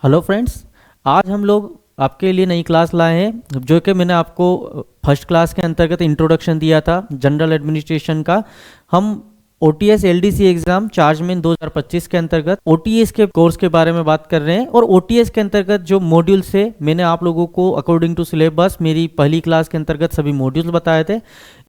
Hello friends. आज हम लोग आपके लिए नई क्लास लाए हैं जो कि मैंने आपको फर्स्ट क्लास के अंतर्गत इंट्रोडक्शन दिया था जनरल एडमिनिस्ट्रेशन का। हम OTS LDC एग्ज़ाम चार्जमैन 2025 के अंतर्गत OTS के कोर्स के बारे में बात कर रहे हैं। और OTS के अंतर्गत जो मॉड्यूल्स है मैंने आप लोगों को अकॉर्डिंग टू सिलेबस मेरी पहली क्लास के अंतर्गत सभी मॉड्यूल्स बताए थे।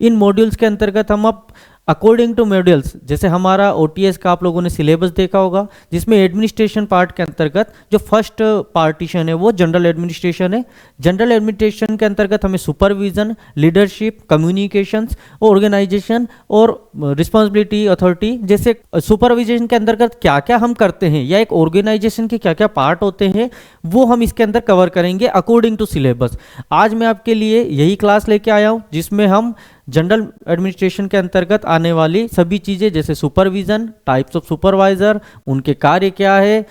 इन मॉड्यूल्स के अंतर्गत हम अब अकॉर्डिंग टू मॉड्यूल्स, जैसे हमारा OTS का आप लोगों ने सिलेबस देखा होगा जिसमें एडमिनिस्ट्रेशन पार्ट के अंतर्गत जो फर्स्ट पार्टीशन है वो जनरल एडमिनिस्ट्रेशन है। जनरल एडमिनिस्ट्रेशन के अंतर्गत हमें सुपरविजन, लीडरशिप, कम्युनिकेशंस, ऑर्गेनाइजेशन और रिस्पॉन्सिबिलिटी अथॉरिटी, जैसे सुपरविजन के अंतर्गत क्या क्या हम करते हैं या एक ऑर्गेनाइजेशन के क्या क्या पार्ट होते हैं वो हम इसके अंदर कवर करेंगे अकॉर्डिंग टू सिलेबस। आज मैं आपके लिए यही क्लास लेके आया हूँ जिसमें हम जनरल एडमिनिस्ट्रेशन के अंतर्गत आने वाली सभी चीज़ें जैसे सुपरविजन, टाइप्स ऑफ सुपरवाइजर, उनके कार्य क्या है,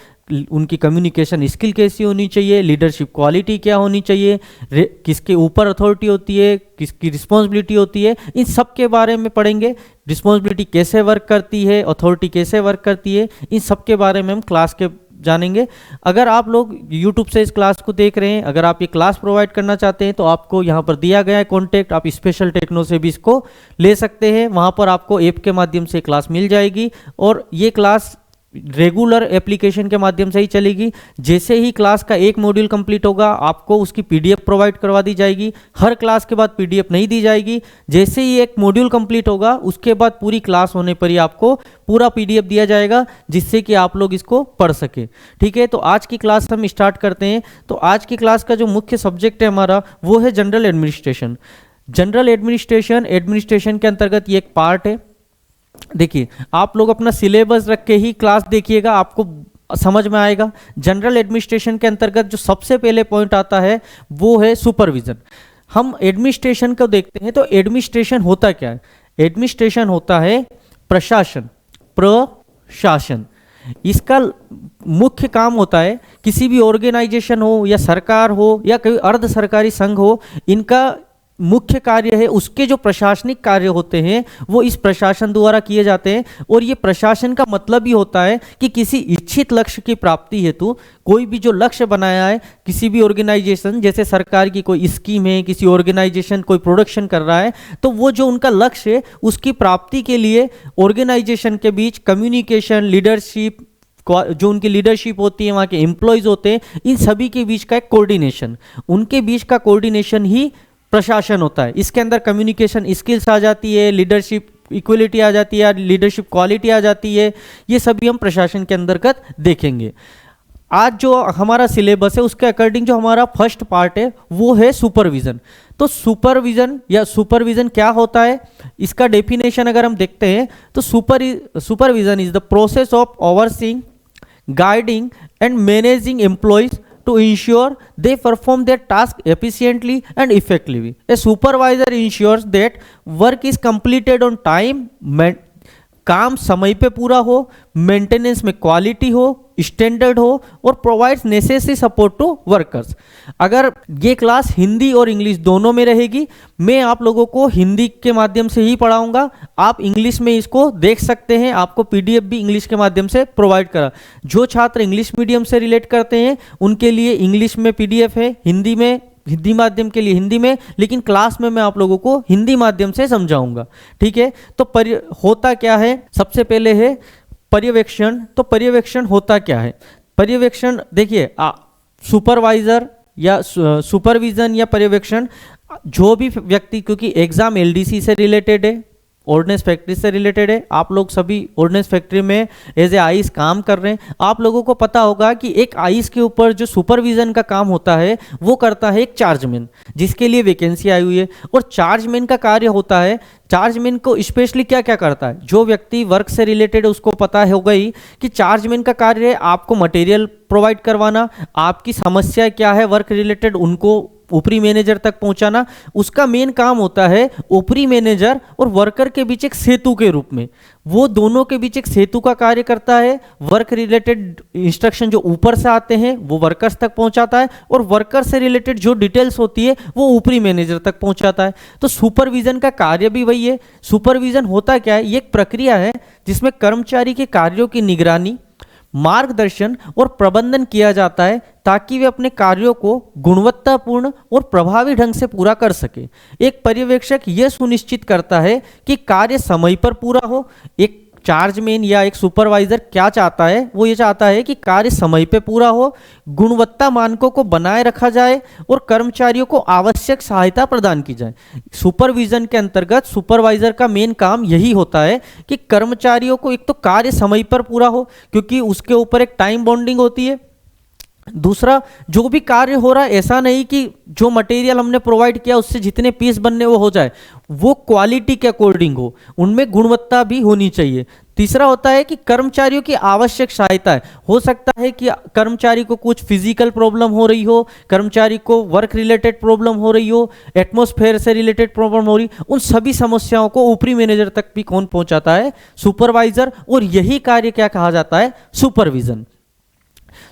उनकी कम्युनिकेशन स्किल कैसी होनी चाहिए, लीडरशिप क्वालिटी क्या होनी चाहिए, किसके ऊपर अथॉरिटी होती है, किसकी रिस्पॉन्सिबिलिटी होती है, इन सब के बारे में पढ़ेंगे। रिस्पॉन्सिबिलिटी कैसे वर्क करती है, अथॉरिटी कैसे वर्क करती है, इन सब के बारे में हम क्लास के जानेंगे। अगर आप लोग YouTube से इस क्लास को देख रहे हैं, अगर आप ये क्लास प्रोवाइड करना चाहते हैं तो आपको यहाँ पर दिया गया है कॉन्टैक्ट, आप स्पेशल टेक्नो से भी इसको ले सकते हैं। वहाँ पर आपको ऐप के माध्यम से क्लास मिल जाएगी और ये क्लास रेगुलर एप्लीकेशन के माध्यम से ही चलेगी। जैसे ही क्लास का एक मॉड्यूल कंप्लीट होगा आपको उसकी PDF प्रोवाइड करवा दी जाएगी। हर क्लास के बाद PDF नहीं दी जाएगी। जैसे ही एक मॉड्यूल कंप्लीट होगा उसके बाद पूरी क्लास होने पर ही आपको पूरा PDF दिया जाएगा जिससे कि आप लोग इसको पढ़ सके। ठीक है, तो आज की क्लास हम स्टार्ट करते हैं। तो आज की क्लास का जो मुख्य सब्जेक्ट है हमारा वो है जनरल एडमिनिस्ट्रेशन। जनरल एडमिनिस्ट्रेशन के अंतर्गत ये एक पार्ट है। देखिए, आप लोग अपना सिलेबस रख के ही क्लास देखिएगा, आपको समझ में आएगा। जनरल एडमिनिस्ट्रेशन के अंतर्गत जो सबसे पहले पॉइंट आता है वो है सुपरविजन। हम एडमिनिस्ट्रेशन को देखते हैं तो एडमिनिस्ट्रेशन होता क्या है? एडमिनिस्ट्रेशन होता है प्रशासन। इसका मुख्य काम होता है किसी भी ऑर्गेनाइजेशन हो या सरकार हो या कोई अर्ध सरकारी संघ हो, इनका मुख्य कार्य है, उसके जो प्रशासनिक कार्य होते हैं वो इस प्रशासन द्वारा किए जाते हैं। और ये प्रशासन का मतलब ही होता है कि किसी इच्छित लक्ष्य की प्राप्ति हेतु कोई भी जो लक्ष्य बनाया है किसी भी ऑर्गेनाइजेशन, जैसे सरकार की कोई स्कीम है, किसी ऑर्गेनाइजेशन कोई प्रोडक्शन कर रहा है, तो वो जो उनका लक्ष्य है उसकी प्राप्ति के लिए ऑर्गेनाइजेशन के बीच कम्युनिकेशन, लीडरशिप, जो उनकी लीडरशिप होती है, वहाँ के एम्प्लॉयज होते हैं, इन सभी के बीच का एक कोऑर्डिनेशन, उनके बीच का कोऑर्डिनेशन ही प्रशासन होता है। इसके अंदर कम्युनिकेशन स्किल्स आ जाती है, लीडरशिप इक्वलिटी आ जाती है, लीडरशिप क्वालिटी आ जाती है। ये सभी हम प्रशासन के अंतर्गत देखेंगे। आज जो हमारा सिलेबस है उसके अकॉर्डिंग जो हमारा फर्स्ट पार्ट है वो है सुपरविजन। तो सुपरविजन क्या होता है, इसका डेफिनेशन अगर हम देखते हैं तो supervision is the process of overseeing, guiding and managing employees to ensure they perform their task efficiently and effectively. A supervisor ensures that work is completed on time, काम समय पे पूरा हो, मेंटेनेंस में क्वालिटी हो, स्टैंडर्ड हो और provides necessary support to workers. अगर ये क्लास हिंदी और इंग्लिश दोनों में रहेगी, मैं आप लोगों को हिंदी के माध्यम से ही पढ़ाऊंगा, आप इंग्लिश में इसको देख सकते हैं। आपको PDF भी इंग्लिश के माध्यम से प्रोवाइड करा। जो छात्र इंग्लिश मीडियम से रिलेट करते हैं उनके लिए इंग्लिश में PDF है, हिंदी माध्यम के लिए हिंदी में, लेकिन क्लास में मैं आप लोगों को हिंदी माध्यम से समझाऊंगा। ठीक है, तो होता क्या है, सबसे पहले है पर्यवेक्षण। तो पर्यवेक्षण होता क्या है? पर्यवेक्षण देखिए, सुपरवाइजर या सुपरविजन या पर्यवेक्षण, जो भी व्यक्ति, क्योंकि एग्जाम LDC से रिलेटेड है, ऑर्डिनेंस फैक्ट्री से रिलेटेड है, आप लोग सभी ऑर्डिनेंस फैक्ट्री में एज ए आईस काम कर रहे हैं। आप लोगों को पता होगा कि एक आईस के ऊपर जो सुपरविजन का काम होता है वो करता है एक चार्जमैन, जिसके लिए वैकेंसी आई हुई है। और चार्जमैन का कार्य होता है, चार्जमैन को स्पेशली क्या क्या करता है, जो व्यक्ति वर्क से रिलेटेड है उसको पता होगा ही कि चार्जमैन का कार्य है आपको मटेरियल प्रोवाइड करवाना, आपकी समस्या क्या है वर्क रिलेटेड उनको ऊपरी मैनेजर तक पहुंचाना। उसका मेन काम होता है ऊपरी मैनेजर और वर्कर के बीच एक सेतु के रूप में, वो दोनों के बीच एक सेतु का कार्य करता है। वर्क रिलेटेड इंस्ट्रक्शन जो ऊपर से आते हैं वो वर्कर्स तक पहुंचाता है और वर्कर से रिलेटेड जो डिटेल्स होती है वो ऊपरी मैनेजर तक पहुंचाता है। तो सुपरविजन का कार्य भी वही है। सुपरविजन होता क्या है, ये एक प्रक्रिया है जिसमें कर्मचारी के कार्यों की निगरानी, मार्गदर्शन और प्रबंधन किया जाता है ताकि वे अपने कार्यों को गुणवत्तापूर्ण और प्रभावी ढंग से पूरा कर सके। एक पर्यवेक्षक यह सुनिश्चित करता है कि कार्य समय पर पूरा हो। एक चार्जमैन या एक सुपरवाइजर क्या चाहता है, वो ये चाहता है कि कार्य समय पे पूरा हो, गुणवत्ता मानकों को बनाए रखा जाए और कर्मचारियों को आवश्यक सहायता प्रदान की जाए। सुपरविजन के अंतर्गत सुपरवाइजर का मेन काम यही होता है कि कर्मचारियों को एक तो कार्य समय पर पूरा हो, क्योंकि उसके ऊपर एक टाइम बॉन्डिंग होती है। दूसरा, जो भी कार्य हो रहा है ऐसा नहीं कि जो मटेरियल हमने प्रोवाइड किया उससे जितने पीस बनने वो हो जाए, वो क्वालिटी के अकॉर्डिंग हो, उनमें गुणवत्ता भी होनी चाहिए। तीसरा होता है कि कर्मचारियों की आवश्यक सहायता है। हो सकता है कि कर्मचारी को कुछ फिजिकल प्रॉब्लम हो रही हो, कर्मचारी को वर्क रिलेटेड प्रॉब्लम हो रही हो, एटमॉस्फेयर से रिलेटेड प्रॉब्लम हो रही, उन सभी समस्याओं को ऊपरी मैनेजर तक भी कौन पहुंचाता है? सुपरवाइजर। और यही कार्य क्या कहा जाता है? सुपरविजन।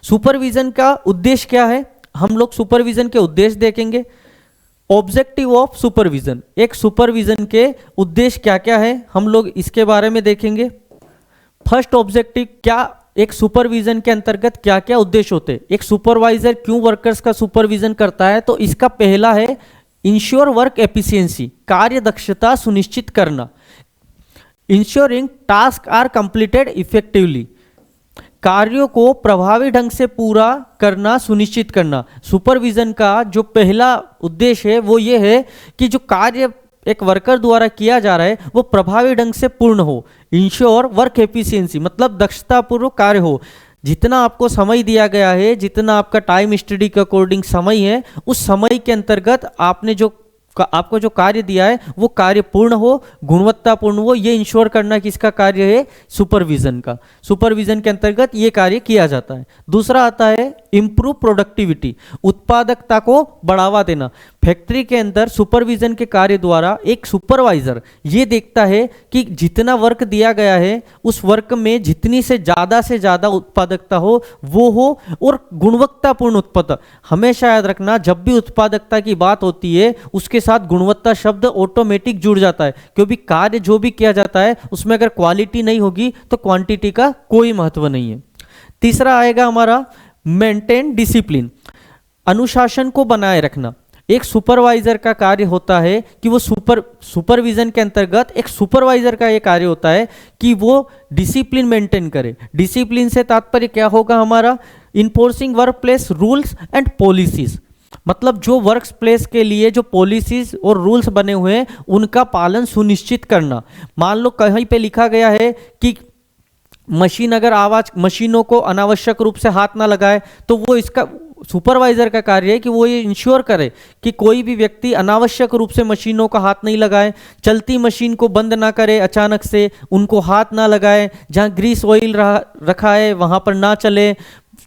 सुपरविजन का उद्देश्य क्या है? हम लोग सुपरविजन के उद्देश्य देखेंगे। ऑब्जेक्टिव ऑफ सुपरविजन, एक सुपरविजन के उद्देश्य क्या क्या है हम लोग इसके बारे में देखेंगे। फर्स्ट ऑब्जेक्टिव, क्या एक सुपरविजन के अंतर्गत क्या क्या उद्देश्य होते हैं? एक सुपरवाइजर क्यों वर्कर्स का सुपरविजन करता है? तो इसका पहला है इंश्योर वर्क एफिशिएंसी, कार्य दक्षता सुनिश्चित करना। Ensuring task are completed effectively, कार्यों को प्रभावी ढंग से पूरा करना सुनिश्चित करना। सुपरविजन का जो पहला उद्देश्य है वो ये है कि जो कार्य एक वर्कर द्वारा किया जा रहा है वो प्रभावी ढंग से पूर्ण हो। इंश्योर वर्क एफिशिएंसी मतलब दक्षतापूर्वक कार्य हो। जितना आपको समय दिया गया है, जितना आपका टाइम स्टडी के अकॉर्डिंग समय है, उस समय के अंतर्गत आपको जो कार्य दिया है वो कार्य पूर्ण हो, गुणवत्तापूर्ण हो, ये इंश्योर करना किसका कार्य है? सुपरविजन का। सुपरविजन के अंतर्गत ये कार्य किया जाता है। दूसरा आता है इंप्रूव प्रोडक्टिविटी, उत्पादकता को बढ़ावा देना। फैक्ट्री के अंदर सुपरविजन के कार्य द्वारा एक सुपरवाइजर ये देखता है कि जितना वर्क दिया गया है उस वर्क में जितनी से ज़्यादा उत्पादकता हो वो हो, और गुणवत्तापूर्ण उत्पादक। हमेशा याद रखना, जब भी उत्पादकता की बात होती है उसके साथ गुणवत्ता शब्द ऑटोमेटिक जुड़ जाता है, क्योंकि कार्य जो भी किया जाता है उसमें अगर क्वालिटी नहीं होगी तो क्वांटिटी का कोई महत्व नहीं है। तीसरा आएगा हमारा मेंटेन डिसिप्लिन, अनुशासन को बनाए रखना। एक सुपरवाइजर का कार्य होता है कि वो सुपरविजन के अंतर्गत एक सुपरवाइजर का ये कार्य होता है कि वो डिसिप्लिन मेंटेन करे। डिसिप्लिन से तात्पर्य क्या होगा हमारा? Enforcing work place rules and policies, मतलब जो वर्क प्लेस के लिए जो पॉलिसीज और रूल्स बने हुए हैं उनका पालन सुनिश्चित करना। मान लो कहीं पे लिखा गया है कि मशीनों को अनावश्यक रूप से हाथ ना लगाए, तो वो इसका सुपरवाइजर का कार्य है कि वो ये इंश्योर करे कि कोई भी व्यक्ति अनावश्यक रूप से मशीनों का हाथ नहीं लगाए, चलती मशीन को बंद ना करे अचानक से, उनको हाथ ना लगाए, जहाँ ग्रीस ऑयल रखा है वहाँ पर ना चले,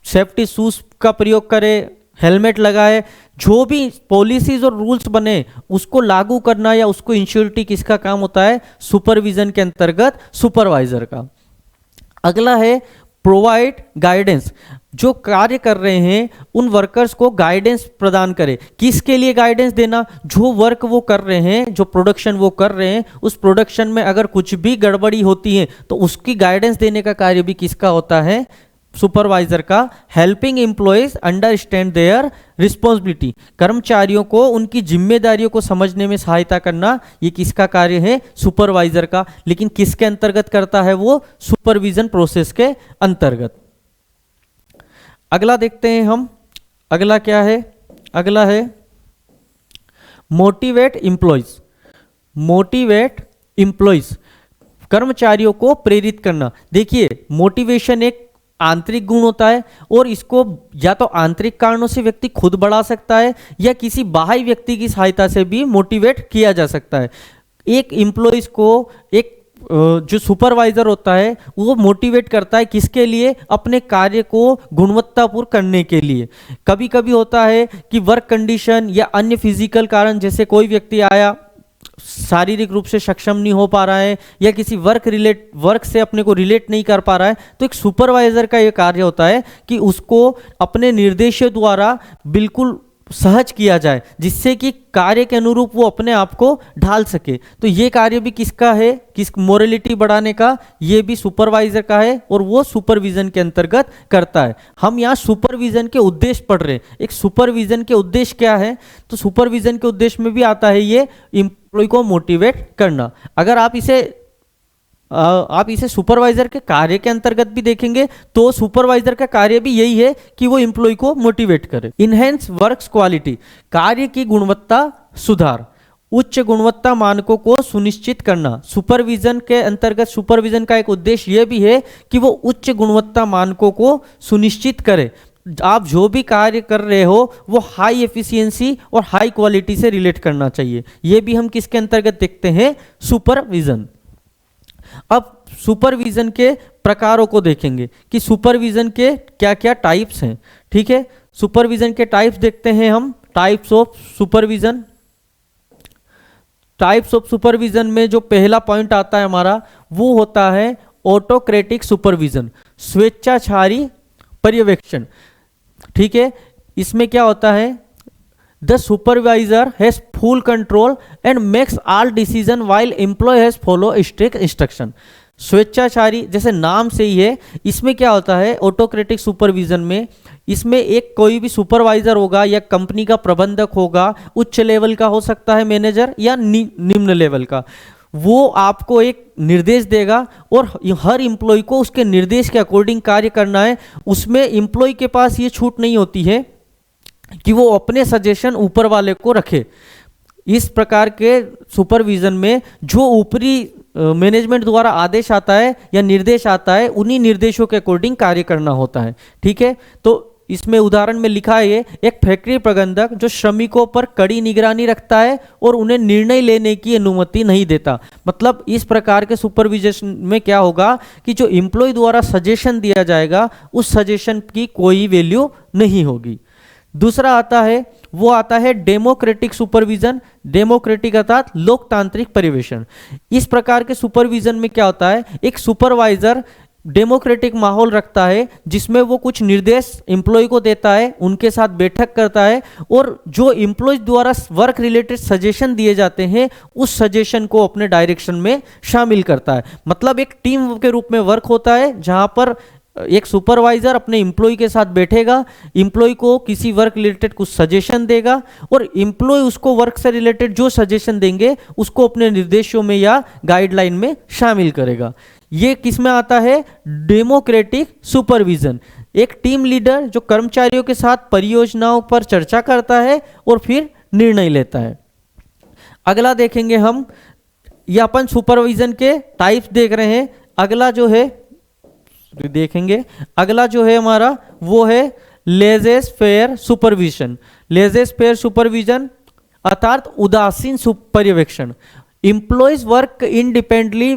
सेफ्टी शूज का प्रयोग करे, हेलमेट लगाए। जो भी पॉलिसीज और रूल्स बने उसको लागू करना या उसको इंश्योरिटी किसका काम होता है? सुपरविजन के अंतर्गत सुपरवाइजर का। अगला है प्रोवाइड गाइडेंस, जो कार्य कर रहे हैं उन वर्कर्स को गाइडेंस प्रदान करे। किसके लिए गाइडेंस देना? जो वर्क वो कर रहे हैं, जो प्रोडक्शन वो कर रहे हैं, उस प्रोडक्शन में अगर कुछ भी गड़बड़ी होती है तो उसकी गाइडेंस देने का कार्य भी किसका होता है? सुपरवाइजर का। Helping employees understand their responsibility, कर्मचारियों को उनकी जिम्मेदारियों को समझने में सहायता करना, ये किसका कार्य है? सुपरवाइजर का। लेकिन किसके अंतर्गत करता है वो? सुपरविजन प्रोसेस के अंतर्गत। अगला देखते हैं हम, अगला क्या है? अगला है मोटिवेट एम्प्लॉयज। मोटिवेट एम्प्लॉयज, कर्मचारियों को प्रेरित करना। देखिए, मोटिवेशन एक आंतरिक गुण होता है और इसको या तो आंतरिक कारणों से व्यक्ति खुद बढ़ा सकता है या किसी बाह्य व्यक्ति की सहायता से भी मोटिवेट किया जा सकता है। एक एम्प्लॉयज को एक जो सुपरवाइजर होता है वो मोटिवेट करता है किसके लिए? अपने कार्य को गुणवत्तापूर्ण करने के लिए। कभी कभी होता है कि वर्क कंडीशन या अन्य फिजिकल कारण, जैसे कोई व्यक्ति आया शारीरिक रूप से सक्षम नहीं हो पा रहा है या किसी वर्क से अपने को रिलेट नहीं कर पा रहा है, तो एक सुपरवाइजर का ये कार्य होता है कि उसको अपने निर्देशों द्वारा बिल्कुल सहज किया जाए, जिससे कि कार्य के अनुरूप वो अपने आप को ढाल सके। तो ये कार्य भी किसका है, किस मोरालिटी बढ़ाने का, ये भी सुपरवाइजर का है और वो सुपरविजन के अंतर्गत करता है। हम यहाँ सुपरविजन के उद्देश्य पढ़ रहे हैं। एक सुपरविजन के उद्देश्य क्या है, तो सुपरविजन के उद्देश्य में भी आता है ये एम्प्लॉय को मोटिवेट करना। अगर आप इसे सुपरवाइजर के कार्य के अंतर्गत भी देखेंगे तो सुपरवाइजर का कार्य भी यही है कि वो एम्प्लॉय को मोटिवेट करे। इनहेंस वर्क्स क्वालिटी, कार्य की गुणवत्ता सुधार, उच्च गुणवत्ता मानकों को सुनिश्चित करना। सुपरविजन के अंतर्गत सुपरविजन का एक उद्देश्य यह भी है कि वो उच्च गुणवत्ता मानकों को सुनिश्चित करे। आप जो भी कार्य कर रहे हो वो हाई एफिशिएंसी और हाई क्वालिटी से रिलेट करना चाहिए। ये भी हम किसके अंतर्गत देखते हैं, सुपरविजन। अब सुपरविजन के प्रकारों को देखेंगे कि सुपरविजन के क्या क्या टाइप्स हैं। ठीक है, सुपरविजन के टाइप्स देखते हैं हम। Types of supervision, types of supervision में जो पहला पॉइंट आता है हमारा वो होता है ऑटोक्रेटिक सुपरविजन, स्वेच्छाचारी पर्यवेक्षण। ठीक है, इसमें क्या होता है, the supervisor has full control and makes all decision while employ has follow strict instruction. स्वेच्छाचारी, जैसे नाम से ही है, इसमें क्या होता है ऑटोक्रेटिक सुपरविजन में, इसमें एक कोई भी सुपरवाइजर होगा या कंपनी का प्रबंधक होगा, उच्च लेवल का हो सकता है मैनेजर या निम्न लेवल का, वो आपको एक निर्देश देगा और हर एम्प्लॉय को उसके निर्देश के अकॉर्डिंग कार्य करना है। उसमें एम्प्लॉय के पास ये छूट नहीं होती है कि वो अपने सजेशन ऊपर वाले को रखे। इस प्रकार के सुपरविजन में जो ऊपरी मैनेजमेंट द्वारा आदेश आता है या निर्देश आता है, उन्हीं निर्देशों के अकॉर्डिंग कार्य करना होता है। ठीक है, तो इसमें उदाहरण में लिखा है एक फैक्ट्री प्रबंधक जो श्रमिकों पर कड़ी निगरानी रखता है और उन्हें निर्णय लेने की अनुमति नहीं देता। मतलब इस प्रकार के सुपरविजन में क्या होगा कि जो एम्प्लॉय द्वारा सजेशन दिया जाएगा उस सजेशन की कोई वैल्यू नहीं होगी। दूसरा आता है डेमोक्रेटिक सुपरविजन। डेमोक्रेटिक अर्थात लोकतांत्रिक पर्यवेक्षण। इस प्रकार के सुपरविजन में क्या होता है, एक सुपरवाइजर डेमोक्रेटिक माहौल रखता है जिसमें वो कुछ निर्देश एम्प्लॉय को देता है, उनके साथ बैठक करता है और जो एम्प्लॉय द्वारा वर्क रिलेटेड सजेशन दिए जाते हैं उस सजेशन को अपने डायरेक्शन में शामिल करता है। मतलब एक टीम के रूप में वर्क होता है जहां पर एक सुपरवाइजर अपने एम्प्लॉय के साथ बैठेगा, एम्प्लॉय को किसी वर्क रिलेटेड कुछ सजेशन देगा और एम्प्लॉय उसको वर्क से रिलेटेड जो सजेशन देंगे उसको अपने निर्देशों में या गाइडलाइन में शामिल करेगा। ये किस में आता है, डेमोक्रेटिक सुपरविजन। एक टीम लीडर जो कर्मचारियों के साथ परियोजनाओं पर चर्चा करता है और फिर निर्णय लेता है। अगला देखेंगे हम, ये अपन सुपरविजन के टाइप्स देख रहे हैं। अगला जो है हमारा वो है laissez fair supervision. Laissez fair supervision अर्थात उदासीन पर्यवेक्षण। Employees work independently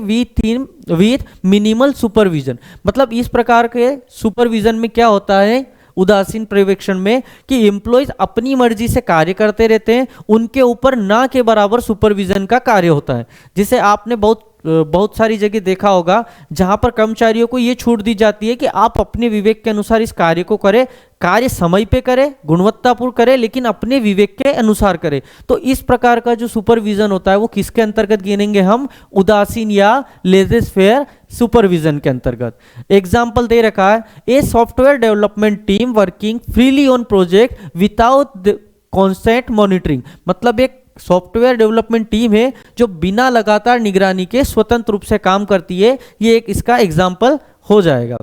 with minimal supervision. मतलब इस प्रकार के सुपरविजन में क्या होता है उदासीन पर्यवेक्षण में कि एम्प्लॉयज अपनी मर्जी से कार्य करते रहते हैं, उनके ऊपर ना के बराबर सुपरविजन का कार्य होता है। जिसे आपने बहुत सारी जगह देखा होगा जहां पर कर्मचारियों को यह छूट दी जाती है कि आप अपने विवेक के अनुसार इस कार्य को करें, कार्य समय पे करें, गुणवत्तापूर्ण करें, लेकिन अपने विवेक के अनुसार करें। तो इस प्रकार का जो सुपरविजन होता है वो किसके अंतर्गत गिनेंगे हम, उदासीन या लेजेस फेयर सुपरविजन के अंतर्गत। एग्जाम्पल दे रखा है, a software development team working freely on project without constant monitoring. मतलब एक सॉफ्टवेयर डेवलपमेंट टीम है जो बिना लगातार निगरानी के स्वतंत्र रूप से काम करती है। ये एक इसका एग्जाम्पल हो जाएगा।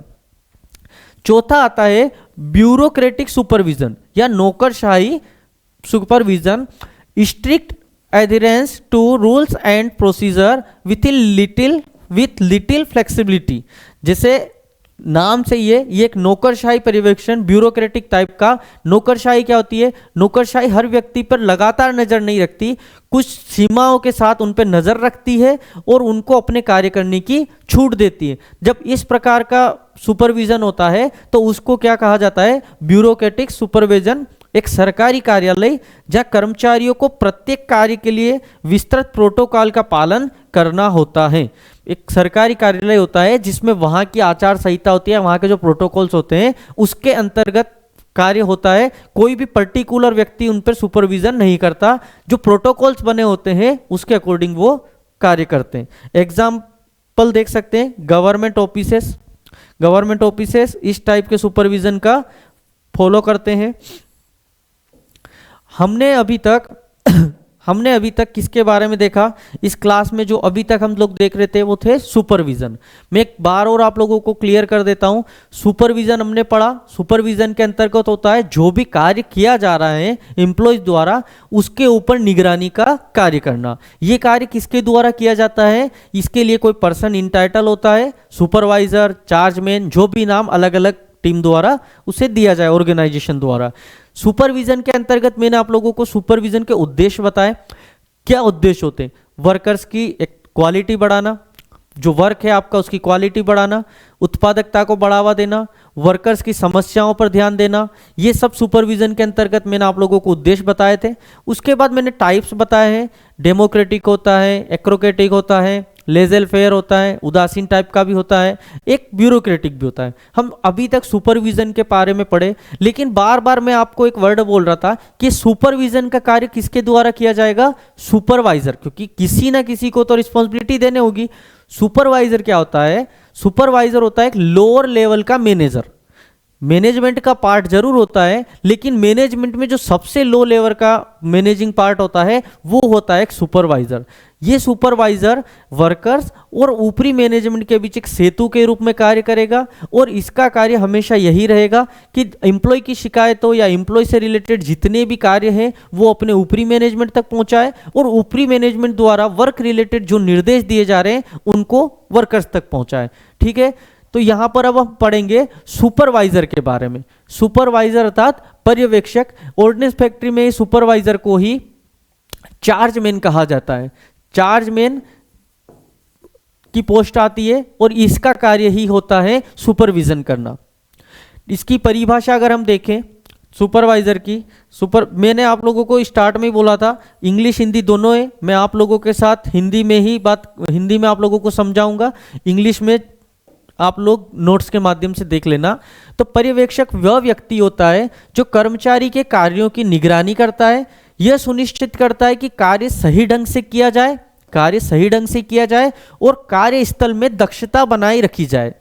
चौथा आता है ब्यूरोक्रेटिक सुपरविजन या नौकरशाही supervision. Strict adherence to rules and procedure with little flexibility. जैसे नाम से ये एक नौकरशाही पर्यवेक्षण, ब्यूरोक्रेटिक टाइप का। नौकरशाही क्या होती है, नौकरशाही हर व्यक्ति पर लगातार नजर नहीं रखती, कुछ सीमाओं के साथ उन पर नजर रखती है और उनको अपने कार्य करने की छूट देती है। जब इस प्रकार का सुपरविजन होता है तो उसको क्या कहा जाता है, ब्यूरोक्रेटिक सुपरविजन। एक सरकारी कार्यालय जहां कर्मचारियों को प्रत्येक कार्य के लिए विस्तृत प्रोटोकॉल का पालन करना होता है। एक सरकारी कार्यालय होता है जिसमें वहां की आचार संहिता होती है, वहां के जो प्रोटोकॉल्स होते हैं उसके अंतर्गत कार्य होता है, कोई भी पर्टिकुलर व्यक्ति उन पर सुपरविजन नहीं करता, जो प्रोटोकॉल्स बने होते हैं उसके अकॉर्डिंग वो कार्य करते हैं। एग्जाम्पल देख सकते हैं, गवर्नमेंट ऑफिसेस इस टाइप के सुपरविजन का फॉलो करते हैं। हमने अभी तक किसके बारे में देखा इस क्लास में? जो अभी तक हम लोग देख रहे थे वो थे सुपरविजन। मैं एक बार और आप लोगों को क्लियर कर देता हूं। सुपरविजन हमने पढ़ा, सुपरविजन के अंतर्गत होता है जो भी कार्य किया जा रहा है एम्प्लॉयज द्वारा उसके ऊपर निगरानी का कार्य करना। ये कार्य किसके द्वारा किया जाता है? इसके लिए कोई पर्सन इंटाइटल होता है, सुपरवाइजर, चार्जमैन, जो भी नाम अलग अलग टीम द्वारा उसे दिया जाए, ऑर्गेनाइजेशन द्वारा। सुपरविजन के अंतर्गत मैंने आप लोगों को सुपरविजन के उद्देश्य बताए। क्या उद्देश्य होते हैं? वर्कर्स की एक क्वालिटी बढ़ाना, जो वर्क है आपका उसकी क्वालिटी बढ़ाना, उत्पादकता को बढ़ावा देना, वर्कर्स की समस्याओं पर ध्यान देना, ये सब सुपरविजन के अंतर्गत मैंने आप लोगों को उद्देश्य बताए थे। उसके बाद मैंने टाइप्स बताए हैं, डेमोक्रेटिक होता है, एक्रोक्रेटिक होता है, लेजल फेयर होता है, उदासीन टाइप का भी होता है, एक ब्यूरोक्रेटिक भी होता है। हम अभी तक सुपरविजन के बारे में पढ़े, लेकिन बार बार मैं आपको एक वर्ड बोल रहा था कि सुपरविजन का कार्य किसके द्वारा किया जाएगा? सुपरवाइजर, क्योंकि किसी ना किसी को तो रिस्पॉन्सिबिलिटी देने होगी। सुपरवाइजर क्या होता है? सुपरवाइजर होता है एक लोअर लेवल का मैनेजर। मैनेजमेंट का पार्ट जरूर होता है, लेकिन मैनेजमेंट में जो सबसे लो लेवल का मैनेजिंग पार्ट होता है वो होता है एक सुपरवाइजर। ये सुपरवाइजर वर्कर्स और ऊपरी मैनेजमेंट के बीच एक सेतु के रूप में कार्य करेगा, और इसका कार्य हमेशा यही रहेगा कि एम्प्लॉय की शिकायतों या एम्प्लॉय से रिलेटेड जितने भी कार्य हैं वो अपने ऊपरी मैनेजमेंट तक पहुंचाए, और ऊपरी मैनेजमेंट द्वारा वर्क रिलेटेड जो निर्देश दिए जा रहे हैं उनको वर्कर्स तक पहुंचाए। ठीक है, तो यहां पर अब हम पढ़ेंगे सुपरवाइजर के बारे में। सुपरवाइजर अर्थात पर्यवेक्षक। ऑर्डिनेंस फैक्ट्री में सुपरवाइजर को ही चार्जमैन कहा जाता है। चार्जमैन की पोस्ट आती है और इसका कार्य ही होता है सुपरविजन करना। इसकी परिभाषा अगर हम देखें सुपरवाइजर की, मैंने आप लोगों को स्टार्ट में ही बोला था इंग्लिश हिंदी दोनों है। मैं आप लोगों के साथ हिंदी में आप लोगों को समझाऊंगा, इंग्लिश में आप लोग नोट्स के माध्यम से देख लेना। तो पर्यवेक्षक वह व्यक्ति होता है जो कर्मचारी के कार्यों की निगरानी करता है, यह सुनिश्चित करता है कि कार्य सही ढंग से किया जाए और कार्यस्थल में दक्षता बनाए रखी जाए।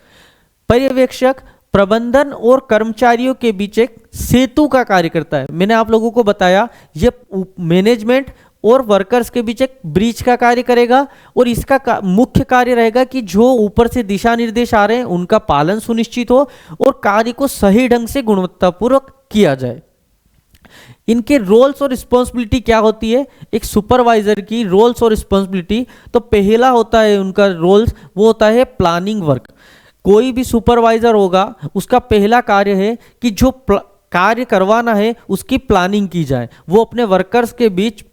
पर्यवेक्षक प्रबंधन और कर्मचारियों के बीच एक सेतु का कार्य करता है। मैंने आप लोगों को बताया यह मैनेजमेंट और वर्कर्स के बीच एक ब्रिज का कार्य करेगा, और इसका मुख्य कार्य रहेगा कि जो ऊपर से दिशा निर्देश आ रहे हैं उनका पालन सुनिश्चित हो और कार्य को सही ढंग से गुणवत्तापूर्वक किया जाए। इनके रोल्स और रिस्पॉन्सिबिलिटी क्या होती है? एक सुपरवाइजर की रोल्स और रिस्पॉन्सिबिलिटी, तो पहला होता है उनका रोल्स, वो होता है प्लानिंग वर्क। कोई भी सुपरवाइजर होगा उसका पहला कार्य है कि जो कार्य करवाना है उसकी प्लानिंग की जाए। वो अपने वर्कर्स के बीच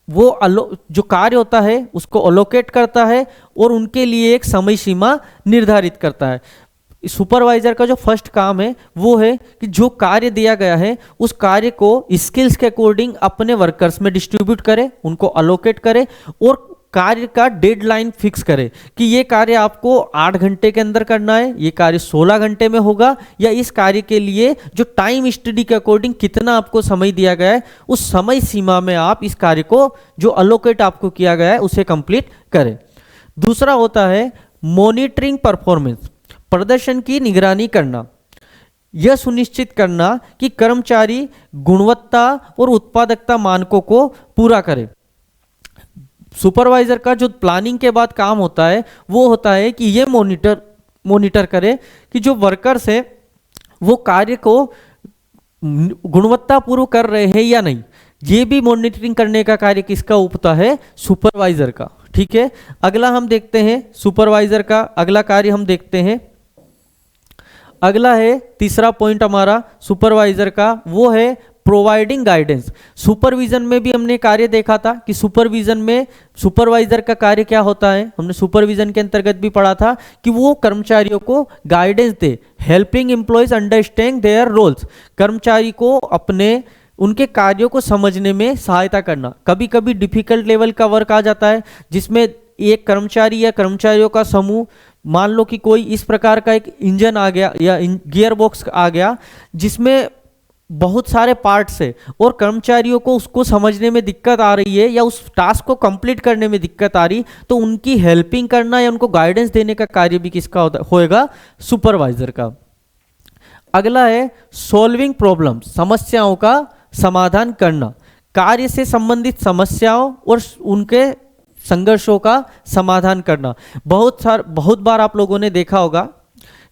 जो कार्य होता है उसको अलोकेट करता है और उनके लिए एक समय सीमा निर्धारित करता है। सुपरवाइजर का जो फर्स्ट काम है वो है कि जो कार्य दिया गया है उस कार्य को स्किल्स के अकॉर्डिंग अपने वर्कर्स में डिस्ट्रीब्यूट करे, उनको अलोकेट करे और कार्य का डेडलाइन फिक्स करे कि ये कार्य आपको 8 घंटे के अंदर करना है, ये कार्य 16 घंटे में होगा, या इस कार्य के लिए जो टाइम स्टडी के अकॉर्डिंग कितना आपको समय दिया गया है उस समय सीमा में आप इस कार्य को जो अलोकेट आपको किया गया है उसे कंप्लीट करें। दूसरा होता है मॉनिटरिंग परफॉर्मेंस, प्रदर्शन की निगरानी करना। यह सुनिश्चित करना कि कर्मचारी गुणवत्ता और उत्पादकता मानकों को पूरा करे। सुपरवाइजर का जो प्लानिंग के बाद काम होता है वो होता है कि ये मॉनिटर करे कि जो वर्कर्स है वो कार्य को गुणवत्तापूर्वक कर रहे हैं या नहीं। ये भी मॉनिटरिंग करने का कार्य किसका होता है? सुपरवाइजर का। ठीक है, अगला हम देखते हैं सुपरवाइजर का अगला कार्य हम देखते हैं। अगला है तीसरा पॉइंट हमारा सुपरवाइजर का, वो है प्रोवाइडिंग गाइडेंस। सुपरविजन में भी हमने कार्य देखा था कि सुपरविजन में सुपरवाइजर का कार्य क्या होता है। हमने सुपरविजन के अंतर्गत भी पढ़ा था कि वो कर्मचारियों को गाइडेंस दे, helping employees understand their roles. कर्मचारी को अपने उनके कार्यों को समझने में सहायता करना। कभी कभी डिफिकल्ट लेवल का वर्क आ जाता है जिसमें एक कर्मचारी या कर्मचारियों का समूह, मान लो कि कोई इस प्रकार का एक इंजन आ गया या गियर बॉक्स आ गया जिसमें बहुत सारे पार्ट्स है और कर्मचारियों को उसको समझने में दिक्कत आ रही है या उस टास्क को कंप्लीट करने में दिक्कत आ रही, तो उनकी हेल्पिंग करना या उनको गाइडेंस देने का कार्य भी किसका होएगा? सुपरवाइजर का। अगला है सॉल्विंग प्रॉब्लम, समस्याओं का समाधान करना, कार्य से संबंधित समस्याओं और उनके संघर्षों का समाधान करना। बहुत बार आप लोगों ने देखा होगा,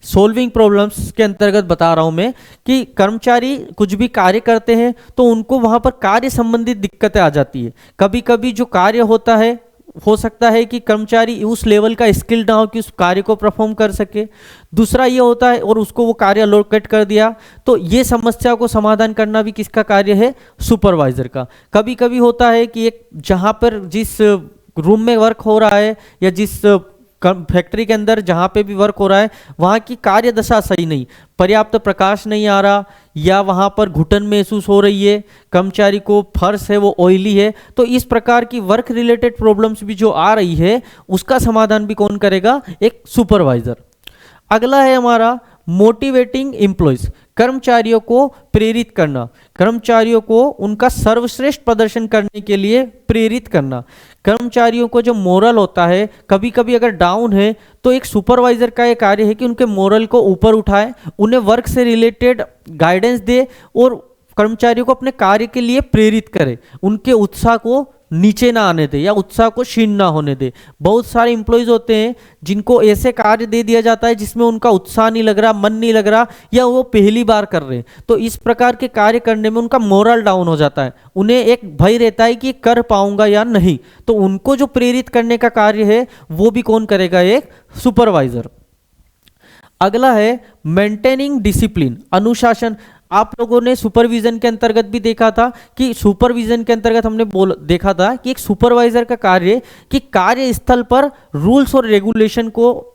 सॉल्विंग प्रॉब्लम्स के अंतर्गत बता रहा हूं मैं कि कर्मचारी कुछ भी कार्य करते हैं तो उनको वहां पर कार्य संबंधित दिक्कतें आ जाती है। कभी कभी जो कार्य होता है, हो सकता है कि कर्मचारी उस लेवल का स्किल ना हो कि उस कार्य को परफॉर्म कर सके। दूसरा ये होता है और उसको वो कार्य अलोकेट कर दिया, तो ये समस्या को समाधान करना भी किसका कार्य है? सुपरवाइजर का। कभी कभी होता है कि एक जहां पर जिस रूम में वर्क हो रहा है या जिस फैक्ट्री के अंदर जहाँ पे भी वर्क हो रहा है वहाँ की कार्य दशा सही नहीं, पर्याप्त प्रकाश नहीं आ रहा या वहाँ पर घुटन महसूस हो रही है, कर्मचारी को फर्श है वो ऑयली है, तो इस प्रकार की वर्क रिलेटेड प्रॉब्लम्स भी जो आ रही है उसका समाधान भी कौन करेगा? एक सुपरवाइजर। अगला है हमारा मोटिवेटिंग एम्प्लॉयज, कर्मचारियों को प्रेरित करना, कर्मचारियों को उनका सर्वश्रेष्ठ प्रदर्शन करने के लिए प्रेरित करना। कर्मचारियों को जो मोरल होता है कभी कभी अगर डाउन है तो एक सुपरवाइजर का ये कार्य है कि उनके मोरल को ऊपर उठाए, उन्हें वर्क से रिलेटेड गाइडेंस दे और कर्मचारियों को अपने कार्य के लिए प्रेरित करे, उनके उत्साह को नीचे ना आने दे या उत्साह को क्षीण ना होने दे। बहुत सारे एम्प्लॉयज होते हैं जिनको ऐसे कार्य दे दिया जाता है जिसमें उनका उत्साह नहीं लग रहा, मन नहीं लग रहा या वो पहली बार कर रहे हैं, तो इस प्रकार के कार्य करने में उनका मोरल डाउन हो जाता है, उन्हें एक भय रहता है कि कर पाऊंगा या नहीं, तो उनको जो प्रेरित करने का कार्य है वो भी कौन करेगा? एक सुपरवाइजर। अगला है मेंटेनिंग डिसिप्लिन, अनुशासन। आप लोगों ने सुपरविजन के अंतर्गत भी देखा था कि सुपरविजन के अंतर्गत हमने देखा था कि एक सुपरवाइजर का कार्य कि कार्यस्थल पर रूल्स और रेगुलेशन को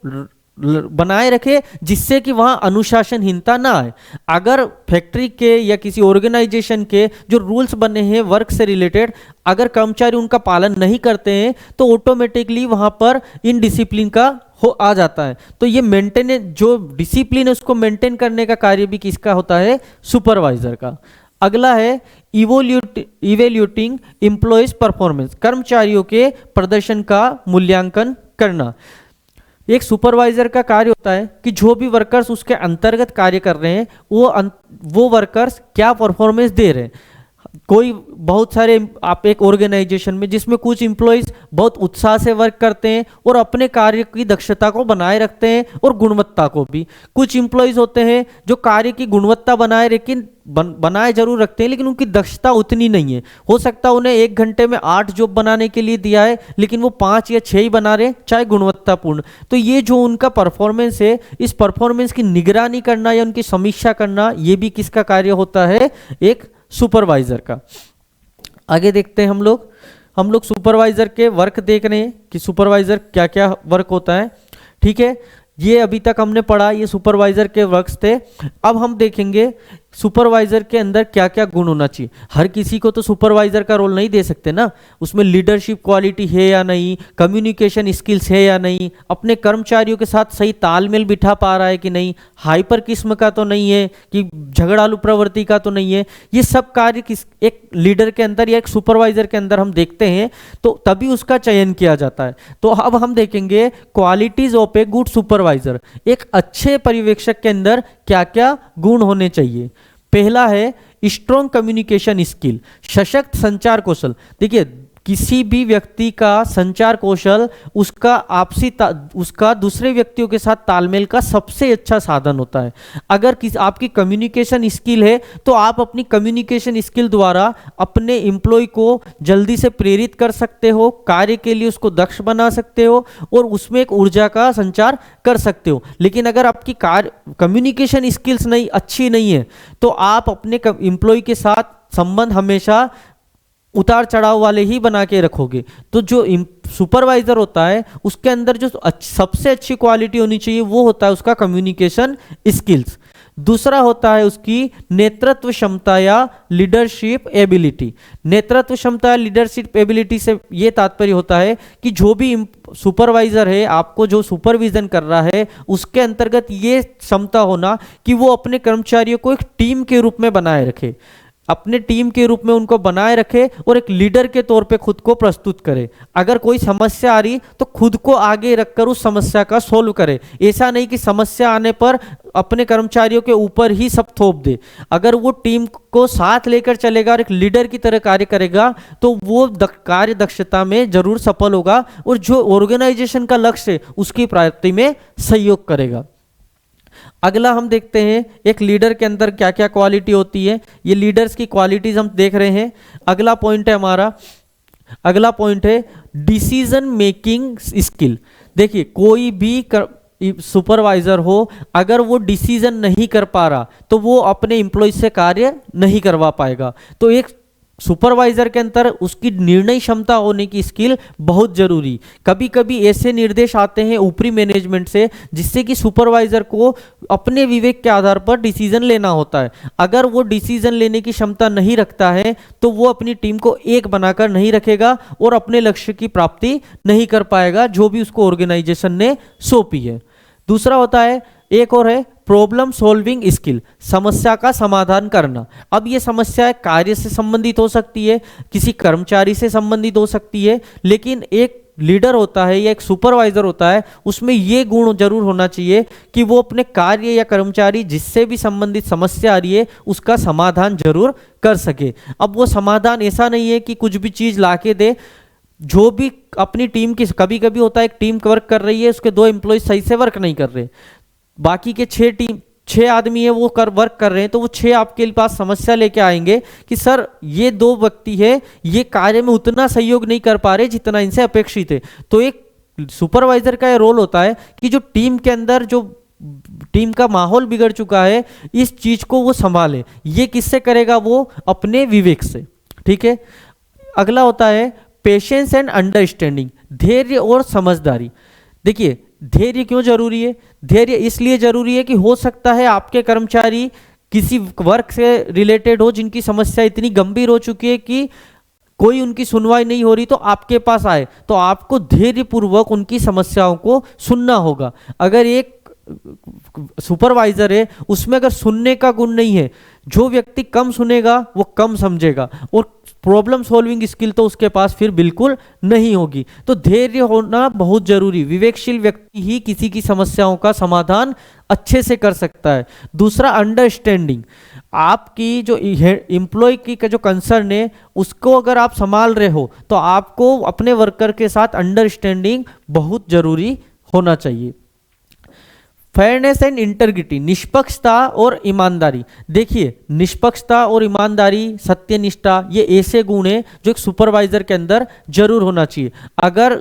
बनाए रखे जिससे कि वहां अनुशासनहीनता ना आए। अगर फैक्ट्री के या किसी ऑर्गेनाइजेशन के जो रूल्स बने हैं वर्क से रिलेटेड, अगर कर्मचारी उनका पालन नहीं करते हैं तो ऑटोमेटिकली वहां पर इनडिसिप्लिन का हो आ जाता है। तो ये मेंटेन जो डिसिप्लिन है उसको मेंटेन करने का कार्य भी किसका होता है? सुपरवाइजर का। अगला है इवेल्यूटिंग एम्प्लॉयज परफॉर्मेंस, कर्मचारियों के प्रदर्शन का मूल्यांकन करना। एक सुपरवाइजर का कार्य होता है कि जो भी वर्कर्स उसके अंतर्गत कार्य कर रहे हैं वो वर्कर्स क्या परफॉर्मेंस दे रहे हैं। कोई बहुत सारे आप एक ऑर्गेनाइजेशन में जिसमें कुछ एम्प्लॉयज बहुत उत्साह से वर्क करते हैं और अपने कार्य की दक्षता को बनाए रखते हैं और गुणवत्ता को भी, कुछ एम्प्लॉयज होते हैं जो कार्य की गुणवत्ता बनाए जरूर रखते हैं लेकिन उनकी दक्षता उतनी नहीं है। हो सकता है उन्हें 1 घंटे में 8 जॉब बनाने के लिए दिया है लेकिन वो 5 या 6 ही बना रहे, चाहे गुणवत्तापूर्ण। तो ये जो उनका परफॉर्मेंस है, इस परफॉर्मेंस की निगरानी करना या उनकी समीक्षा करना, ये भी किसका कार्य होता है? एक सुपरवाइजर का। आगे देखते हैं हम लोग सुपरवाइजर के वर्क देख रहे हैं कि सुपरवाइजर क्या क्या वर्क होता है। ठीक है, ये अभी तक हमने पढ़ा, ये सुपरवाइजर के वर्क्स थे। अब हम देखेंगे सुपरवाइजर के अंदर क्या क्या गुण होना चाहिए। हर किसी को तो सुपरवाइजर का रोल नहीं दे सकते ना, उसमें लीडरशिप क्वालिटी है या नहीं, कम्युनिकेशन स्किल्स है या नहीं, अपने कर्मचारियों के साथ सही तालमेल बिठा पा रहा है कि नहीं, हाइपर किस्म का तो नहीं है कि झगड़ालू प्रवृत्ति का तो नहीं है। ये सब कार्य एक लीडर के अंदर या एक सुपरवाइजर के अंदर हम देखते हैं तो तभी उसका चयन किया जाता है। तो अब हम देखेंगे qualities of a good supervisor, एक अच्छे पर्यवेक्षक के अंदर क्या क्या गुण होने चाहिए। पहला है स्ट्रॉन्ग कम्युनिकेशन स्किल, सशक्त संचार कौशल। देखिए किसी भी व्यक्ति का संचार कौशल उसका दूसरे व्यक्तियों के साथ तालमेल का सबसे अच्छा साधन होता है। अगर आपकी कम्युनिकेशन स्किल है तो आप अपनी कम्युनिकेशन स्किल द्वारा अपने एम्प्लॉय को जल्दी से प्रेरित कर सकते हो, कार्य के लिए उसको दक्ष बना सकते हो और उसमें एक ऊर्जा का संचार कर सकते हो। लेकिन अगर आपकी कम्युनिकेशन स्किल्स अच्छी नहीं है तो आप अपने एम्प्लॉय के साथ संबंध हमेशा उतार चढ़ाव वाले ही बना के रखोगे। तो जो सुपरवाइजर होता है उसके अंदर जो सबसे अच्छी क्वालिटी होनी चाहिए वो होता है उसका कम्युनिकेशन स्किल्स। दूसरा होता है उसकी नेतृत्व क्षमता या लीडरशिप एबिलिटी। नेतृत्व क्षमता लीडरशिप एबिलिटी से ये तात्पर्य होता है कि जो भी सुपरवाइजर है, आपको जो सुपरविजन कर रहा है, उसके अंतर्गत ये क्षमता होना कि वो अपने कर्मचारियों को एक टीम के रूप में बनाए रखे, अपने टीम के रूप में उनको बनाए रखे और एक लीडर के तौर पे खुद को प्रस्तुत करे। अगर कोई समस्या आ रही तो खुद को आगे रखकर उस समस्या का सोल्व करे। ऐसा नहीं कि समस्या आने पर अपने कर्मचारियों के ऊपर ही सब थोप दे। अगर वो टीम को साथ लेकर चलेगा और एक लीडर की तरह कार्य करेगा तो वो कार्य दक्षता में जरूर सफल होगा और जो ऑर्गेनाइजेशन का लक्ष्य है उसकी प्राप्ति में सहयोग करेगा। अगला हम देखते हैं एक लीडर के अंदर क्या क्या क्वालिटी होती है। ये लीडर्स की क्वालिटीज हम देख रहे हैं। अगला पॉइंट है हमारा, अगला पॉइंट है डिसीजन मेकिंग स्किल। देखिए कोई भी सुपरवाइजर हो, अगर वो डिसीजन नहीं कर पा रहा तो वो अपने एम्प्लॉय से कार्य नहीं करवा पाएगा। तो एक सुपरवाइजर के अंदर उसकी निर्णय क्षमता होने की स्किल बहुत जरूरी। कभी कभी ऐसे निर्देश आते हैं ऊपरी मैनेजमेंट से जिससे कि सुपरवाइजर को अपने विवेक के आधार पर डिसीजन लेना होता है। अगर वो डिसीजन लेने की क्षमता नहीं रखता है तो वो अपनी टीम को एक बनाकर नहीं रखेगा और अपने लक्ष्य की प्राप्ति नहीं कर पाएगा जो भी उसको ऑर्गेनाइजेशन ने सौंपी है। दूसरा होता है, एक और है प्रॉब्लम सॉल्विंग स्किल, समस्या का समाधान करना। अब ये समस्या कार्य से संबंधित हो सकती है, किसी कर्मचारी से संबंधित हो सकती है, लेकिन एक लीडर होता है या एक सुपरवाइजर होता है उसमें ये गुण जरूर होना चाहिए कि वो अपने कार्य या कर्मचारी जिससे भी संबंधित समस्या आ रही है उसका समाधान जरूर कर सके। अब वो समाधान ऐसा नहीं है कि कुछ भी चीज लाके दे। जो भी अपनी टीम की, कभी कभी होता है एक टीम वर्क कर रही है, उसके 2 एम्प्लॉय सही से वर्क नहीं कर रहे, बाकी के 6 आदमी है वो वर्क कर रहे हैं, तो वो 6 आपके पास समस्या लेके आएंगे कि सर ये 2 व्यक्ति है ये कार्य में उतना सहयोग नहीं कर पा रहे जितना इनसे अपेक्षित है। तो एक सुपरवाइजर का ये रोल होता है कि जो टीम के अंदर जो टीम का माहौल बिगड़ चुका है इस चीज को वो संभाले। ये किससे करेगा? वो अपने विवेक से। ठीक है। अगला होता है पेशेंस एंड अंडरस्टैंडिंग, धैर्य और समझदारी। देखिए धैर्य क्यों जरूरी है? धैर्य इसलिए जरूरी है कि हो सकता है आपके कर्मचारी किसी वर्क से रिलेटेड हो जिनकी समस्या इतनी गंभीर हो चुकी है कि कोई उनकी सुनवाई नहीं हो रही तो आपके पास आए, तो आपको धैर्यपूर्वक उनकी समस्याओं को सुनना होगा। अगर एक सुपरवाइजर है उसमें अगर सुनने का गुण नहीं है, जो व्यक्ति कम सुनेगा वो कम समझेगा और प्रॉब्लम सॉल्विंग स्किल तो उसके पास फिर बिल्कुल नहीं होगी। तो धैर्य होना बहुत जरूरी। विवेकशील व्यक्ति ही किसी की समस्याओं का समाधान अच्छे से कर सकता है। दूसरा अंडरस्टैंडिंग, आपकी जो एम्प्लॉय की का जो कंसर्न है उसको अगर आप संभाल रहे हो तो आपको अपने वर्कर के साथ अंडरस्टैंडिंग बहुत जरूरी होना चाहिए। फेयरनेस एंड इंटेग्रिटी, निष्पक्षता और ईमानदारी। देखिए निष्पक्षता और ईमानदारी, सत्यनिष्ठा, ये ऐसे गुण हैं जो एक सुपरवाइजर के अंदर जरूर होना चाहिए। अगर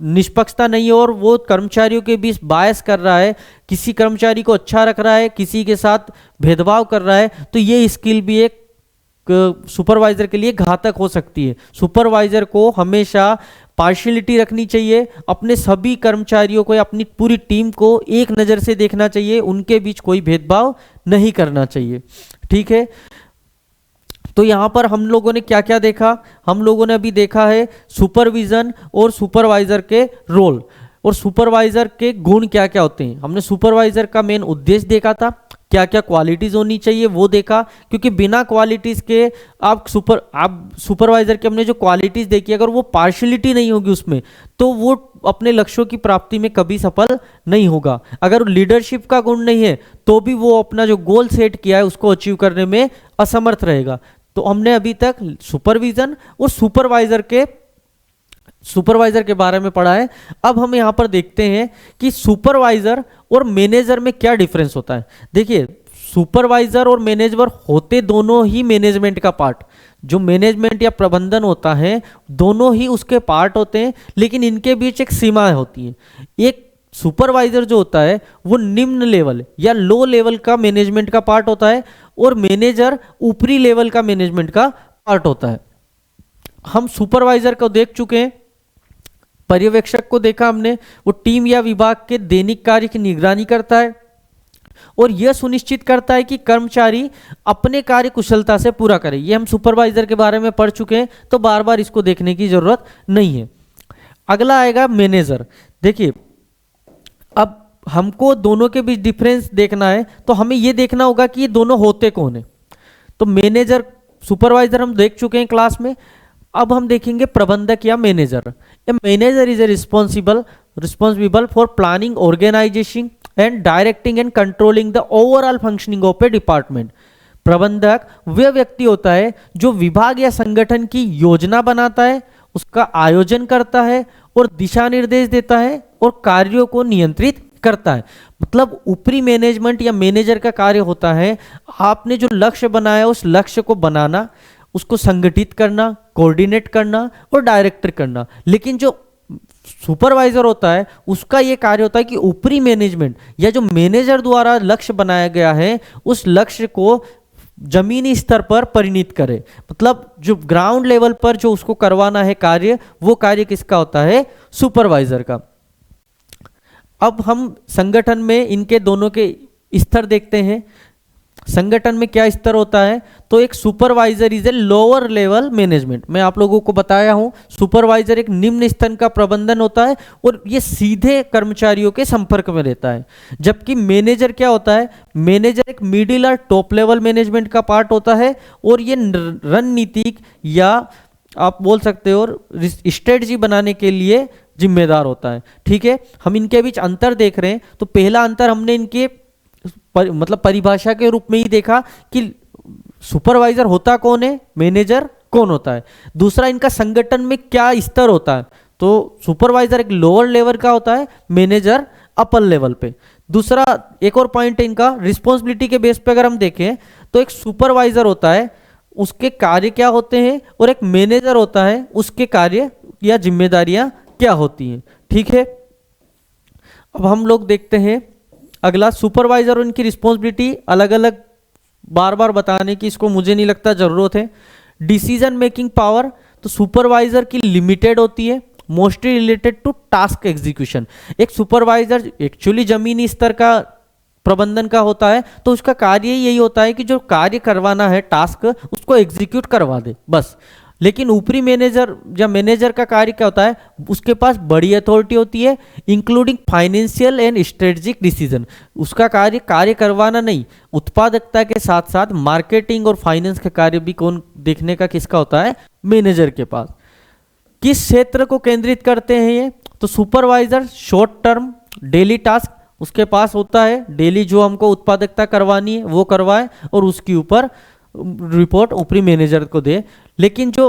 निष्पक्षता नहीं है और वो कर्मचारियों के बीच बायस कर रहा है, किसी कर्मचारी को अच्छा रख रहा है, किसी के साथ भेदभाव कर रहा है, तो ये स्किल भी एक सुपरवाइजर के लिए घातक हो सकती है। सुपरवाइजर को हमेशा पार्शियलिटी रखनी चाहिए, अपने सभी कर्मचारियों को या अपनी पूरी टीम को एक नज़र से देखना चाहिए, उनके बीच कोई भेदभाव नहीं करना चाहिए। ठीक है। तो यहाँ पर हम लोगों ने क्या क्या देखा? हम लोगों ने अभी देखा है सुपरविजन और सुपरवाइजर के रोल और सुपरवाइजर के गुण क्या क्या होते हैं। हमने सुपरवाइजर का मेन उद्देश्य देखा था, क्या क्या क्वालिटीज होनी चाहिए वो देखा, क्योंकि बिना क्वालिटीज के आप सुपरवाइजर के हमने जो क्वालिटीज देखी अगर वो पार्शियलिटी नहीं होगी उसमें तो वो अपने लक्ष्यों की प्राप्ति में कभी सफल नहीं होगा। अगर लीडरशिप का गुण नहीं है तो भी वो अपना जो गोल सेट किया है उसको अचीव करने में असमर्थ रहेगा। तो हमने अभी तक सुपरविजन और सुपरवाइजर के बारे में पढ़ा है। अब हम यहाँ पर देखते हैं कि सुपरवाइजर और मैनेजर में क्या डिफरेंस होता है। देखिए सुपरवाइजर और मैनेजर होते दोनों ही मैनेजमेंट का पार्ट, जो मैनेजमेंट या प्रबंधन होता है दोनों ही उसके पार्ट होते हैं, लेकिन इनके बीच एक सीमा होती है। एक सुपरवाइजर जो होता है वो निम्न लेवल या लो लेवल का मैनेजमेंट का पार्ट होता है और मैनेजर ऊपरी लेवल का मैनेजमेंट का पार्ट होता है। हम सुपरवाइजर को देख चुके हैं, पर्यवेक्षक को देखा हमने, वो टीम या विभाग के दैनिक कार्य की निगरानी करता है, और यह सुनिश्चित करता है कि कर्मचारी अपने कार्य कुशलता से पूरा करे। ये हम सुपरवाइजर के बारे में पढ़ चुके हैं, तो बार बार इसको देखने की जरूरत नहीं है। अगला आएगा मैनेजर। देखिए, अब हमको दोनों के बीच डिफरेंस देखना है, तो हमें ये देखना होगा कि ये दोनों होते कौन है। तो मैनेजर, सुपरवाइजर हम देख चुके हैं क्लास में। अब हम देखेंगे प्रबंधक या manager. A manager is a responsible for planning, organisation and directing and controlling the overall functioning of a department. प्रबंधक वह व्यक्ति होता है जो विभाग या संगठन की योजना बनाता है, उसका आयोजन करता है और दिशा निर्देश देता है और कार्यों को नियंत्रित करता है। मतलब ऊपरी मैनेजमेंट या मैनेजर का कार्य होता है आपने जो लक्ष्य बनाया उस लक्ष्य को बनाना, उसको संगठित करना, कोऑर्डिनेट करना और डायरेक्ट करना। लेकिन जो सुपरवाइजर होता है उसका ये कार्य होता है कि ऊपरी मैनेजमेंट या जो मैनेजर द्वारा लक्ष्य बनाया गया है उस लक्ष्य को जमीनी स्तर पर परिणित करे। मतलब जो ग्राउंड लेवल पर जो उसको करवाना है कार्य, वो कार्य किसका होता है? सुपरवाइजर का। अब हम संगठन में इनके दोनों के स्तर देखते हैं। संगठन में क्या स्तर होता है? तो एक supervisor is a lower level management. मैं आप लोगों को बताया हूं, सुपरवाइजर एक निम्न स्तर का प्रबंधन होता है और ये सीधे कर्मचारियों के संपर्क में रहता है। जबकि मैनेजर क्या होता है? मैनेजर एक मिडिल और टॉप लेवल मैनेजमेंट का पार्ट होता है और ये रणनीतिक या आप बोल सकते हो स्ट्रेटजी बनाने के लिए जिम्मेदार होता है। ठीक है, हम इनके बीच अंतर देख रहे हैं। तो पहला अंतर हमने इनके मतलब परिभाषा के रूप में ही देखा कि सुपरवाइजर होता कौन है, मैनेजर कौन होता है। दूसरा, इनका संगठन में क्या स्तर होता है। तो सुपरवाइजर एक लोअर लेवल का होता है, मैनेजर अपर लेवल पे। दूसरा एक और पॉइंट है इनका, रिस्पॉन्सिबिलिटी के बेस पे अगर हम देखें तो एक सुपरवाइजर होता है उसके कार्य क्या होते हैं और एक मैनेजर होता है उसके कार्य या जिम्मेदारियां क्या होती हैं। ठीक है, अब हम लोग देखते हैं अगला, सुपरवाइजर और इनकी रिस्पॉन्सिबिलिटी अलग अलग बार बार बताने की इसको मुझे नहीं लगता जरूरत है। डिसीजन मेकिंग पावर, तो सुपरवाइजर की लिमिटेड होती है, mostly related to task execution. एक सुपरवाइजर एक्चुअली जमीनी स्तर का प्रबंधन का होता है, तो उसका कार्य यही होता है कि जो कार्य करवाना है टास्क उसको एग्जीक्यूट करवा दे बस। लेकिन ऊपरी मैनेजर या मैनेजर का कार्य क्या होता है? उसके पास बड़ी अथॉरिटी होती है, including financial and strategic decision. उसका कार्य करवाना नहीं, उत्पादकता के साथ साथ मार्केटिंग और फाइनेंस का कार्य भी कौन देखने का किसका होता है? मैनेजर के पास। किस क्षेत्र को केंद्रित करते हैं ये? तो supervisor short term daily task उसके पास होता है, डेली जो हमको उत्पादकता करवानी है वो करवाए और उसके ऊपर रिपोर्ट ऊपरी मैनेजर को दे। लेकिन जो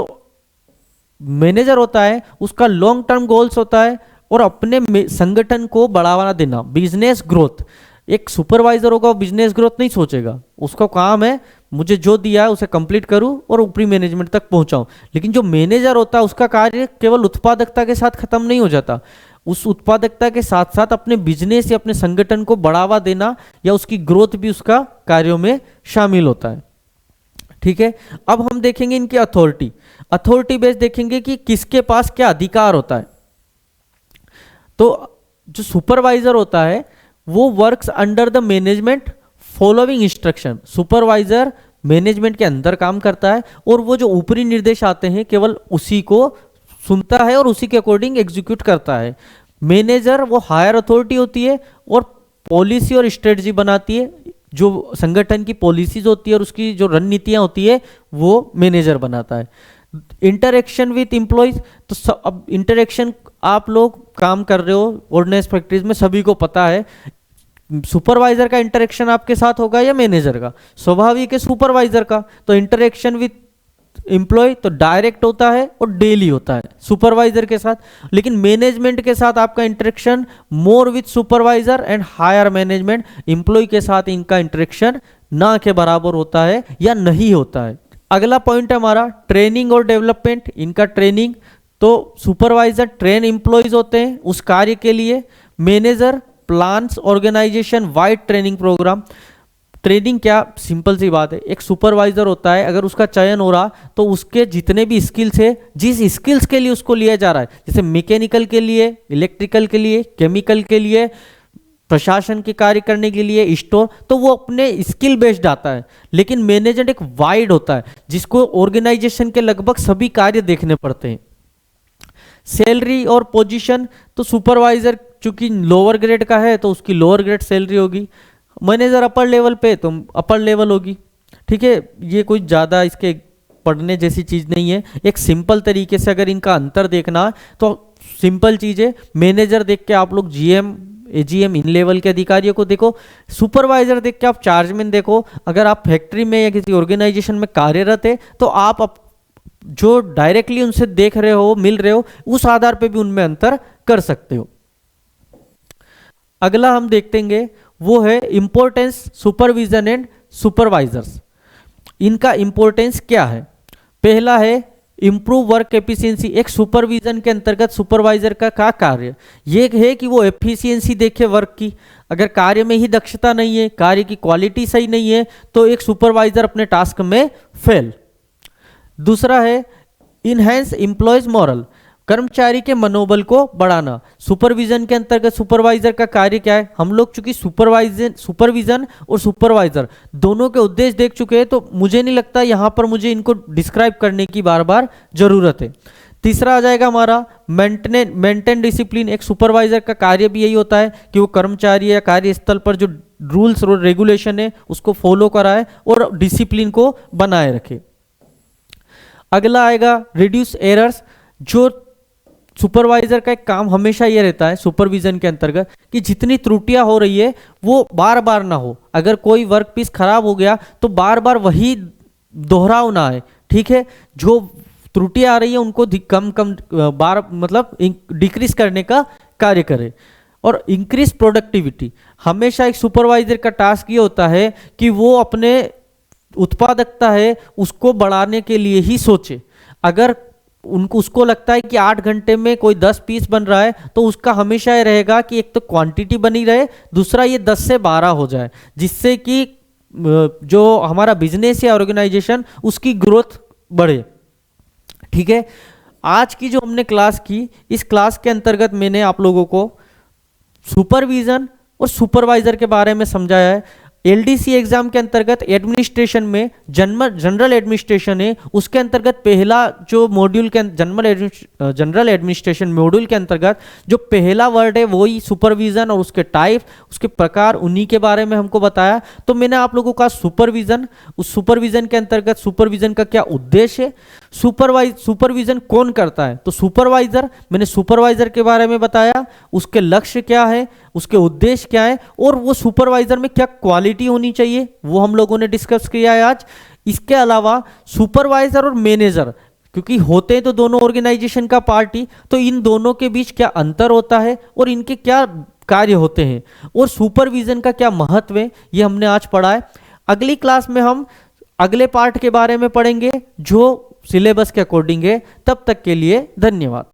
मैनेजर होता है उसका लॉन्ग टर्म गोल्स होता है और अपने संगठन को बढ़ावा देना, बिजनेस ग्रोथ। एक सुपरवाइजर होगा वो बिजनेस ग्रोथ नहीं सोचेगा, उसका काम है मुझे जो दिया है उसे कंप्लीट करूं और ऊपरी मैनेजमेंट तक पहुंचाऊं। लेकिन जो मैनेजर होता है उसका कार्य केवल उत्पादकता के साथ खत्म नहीं हो जाता, उस उत्पादकता के साथ साथ अपने बिजनेस या अपने संगठन को बढ़ावा देना या उसकी ग्रोथ भी उसका कार्यों में शामिल होता है। ठीक है, अब हम देखेंगे इनकी अथॉरिटी बेस देखेंगे कि किसके पास क्या अधिकार होता है। तो जो सुपरवाइजर होता है वो works under the management following instruction. Supervisor management के अंदर काम करता है और वो जो ऊपरी निर्देश आते हैं केवल उसी को सुनता है और उसी के अकॉर्डिंग एग्जीक्यूट करता है। मैनेजर वो हायर अथॉरिटी होती है और पॉलिसी और स्ट्रेटजी बनाती है, जो संगठन की पॉलिसीज होती है और उसकी जो रणनीतियां होती है वो मैनेजर बनाता है। इंटरेक्शन विथ एम्प्लॉइज, तो अब इंटरेक्शन आप लोग काम कर रहे हो ऑर्गेनाइज फैक्ट्रीज में, सभी को पता है सुपरवाइजर का इंटरेक्शन आपके साथ होगा या मैनेजर का? स्वाभाविक है सुपरवाइजर का। तो इंटरेक्शन विथ एम्प्लॉय तो डायरेक्ट होता है और डेली होता है सुपरवाइजर के साथ। लेकिन मैनेजमेंट के साथ आपका interaction more with supervisor and higher management, employee के साथ इनका इंटरेक्शन ना के बराबर होता है या नहीं होता है। अगला पॉइंट है हमारा ट्रेनिंग और डेवलपमेंट। इनका ट्रेनिंग, तो सुपरवाइजर ट्रेन एम्प्लॉयज होते हैं उस कार्य के लिए, manager plans organisation wide training programme. Training क्या, सिंपल सी बात है, एक सुपरवाइजर होता है अगर उसका चयन हो रहा तो उसके जितने भी स्किल्स है, जिस स्किल्स के लिए उसको लिया जा रहा है, जैसे मैकेनिकल के लिए, इलेक्ट्रिकल के लिए, केमिकल के लिए, प्रशासन के कार्य करने के लिए स्टोर, तो वो अपने स्किल बेस्ड आता है। लेकिन मैनेजमेंट एक वाइड होता है जिसको ऑर्गेनाइजेशन के लगभग सभी कार्य देखने पड़ते हैं। सैलरी और पोजीशन, तो सुपरवाइजर चूंकि लोअर ग्रेड का है तो उसकी लोअर ग्रेड सैलरी होगी, मैनेजर अपर लेवल पे तो अपर लेवल होगी। ठीक है, ये कोई ज़्यादा इसके पढ़ने जैसी चीज़ नहीं है। एक सिंपल तरीके से अगर इनका अंतर देखना है तो सिंपल चीज़ है, मैनेजर देख के आप लोग जीएम एजीएम इन लेवल के अधिकारियों को देखो, सुपरवाइजर देख के आप चार्जमैन देखो। अगर आप फैक्ट्री में या किसी ऑर्गेनाइजेशन में कार्यरत है तो आप जो डायरेक्टली उनसे देख रहे हो, मिल रहे हो, उस आधार पे भी उनमें अंतर कर सकते हो। अगला हम देखेंगे वो है इंपॉर्टेंस सुपरविजन एंड सुपरवाइजर्स। इनका इंपॉर्टेंस क्या है? पहला है इम्प्रूव वर्क एफिशिएंसी। एक सुपरविजन के अंतर्गत सुपरवाइजर का कार्य ये है कि वो एफिशिएंसी देखे वर्क की। अगर कार्य में ही दक्षता नहीं है, कार्य की क्वालिटी सही नहीं है, तो एक सुपरवाइजर अपने टास्क में फेल। दूसरा है इनहेंस एम्प्लॉयज मॉरल, कर्मचारी के मनोबल को बढ़ाना। सुपरविजन के अंतर्गत सुपरवाइजर का कार्य क्या है? हम लोग चूंकि सुपरविजन और सुपरवाइजर दोनों के उद्देश्य देख चुके हैं, तो मुझे नहीं लगता यहां पर मुझे इनको डिस्क्राइब करने की बार बार जरूरत है। तीसरा आ जाएगा हमारा मेंटेन डिसिप्लिन। एक सुपरवाइजर का कार्य भी यही होता है कि वो कर्मचारी या कार्यस्थल पर जो रूल्स और रेगुलेशन है उसको फॉलो कराए और डिसिप्लिन को बनाए रखे। अगला आएगा रिड्यूस एरर्स। जो सुपरवाइजर का एक काम हमेशा ये रहता है सुपरविजन के अंतर्गत कि जितनी त्रुटियां हो रही है वो बार बार ना हो। अगर कोई वर्क पीस खराब हो गया तो बार बार वही दोहराव ना आए। ठीक है, जो त्रुटियां आ रही है उनको कम बार मतलब डिक्रीज करने का कार्य करे। और इंक्रीज प्रोडक्टिविटी, हमेशा एक सुपरवाइजर का टास्क ये होता है कि वो अपने उत्पादकता है उसको बढ़ाने के लिए ही सोचे। अगर उसको लगता है कि 8 घंटे में कोई 10 पीस बन रहा है तो उसका हमेशा ये रहेगा कि एक तो क्वांटिटी बनी रहे, दूसरा ये 10 से 12 हो जाए, जिससे कि जो हमारा बिजनेस या ऑर्गेनाइजेशन उसकी ग्रोथ बढ़े। ठीक है, आज की जो हमने क्लास की, इस क्लास के अंतर्गत मैंने आप लोगों को सुपरविजन और सुपरवाइजर के बारे में समझाया है। एलडीसी एग्जाम के अंतर्गत एडमिनिस्ट्रेशन में जनरल एडमिनिस्ट्रेशन है, उसके अंतर्गत पहला जो मॉड्यूल के जनरल एडमिनिस्ट्रेशन मॉड्यूल के अंतर्गत जो पहला वर्ड है वही सुपरविजन और उसके टाइप, उसके प्रकार, उन्हीं के बारे में हमको बताया। तो मैंने आप लोगों का सुपरविजन, उस सुपरविजन के अंतर्गत सुपरविजन का क्या उद्देश्य है, सुपरविजन कौन करता है, तो सुपरवाइजर, मैंने सुपरवाइजर के बारे में बताया, उसके लक्ष्य क्या है, उसके उद्देश्य क्या है, और वो सुपरवाइजर में क्या क्वालिटी होनी चाहिए वो हम लोगों ने डिस्कस किया है आज। इसके अलावा सुपरवाइजर और मैनेजर, क्योंकि होते हैं तो दोनों ऑर्गेनाइजेशन का पार्टी, तो इन दोनों के बीच क्या अंतर होता है और इनके क्या कार्य होते हैं और सुपरविजन का क्या महत्व है, ये हमने आज पढ़ा है। अगली क्लास में हम अगले पार्ट के बारे में पढ़ेंगे जो सिलेबस के अकॉर्डिंग है। तब तक के लिए धन्यवाद।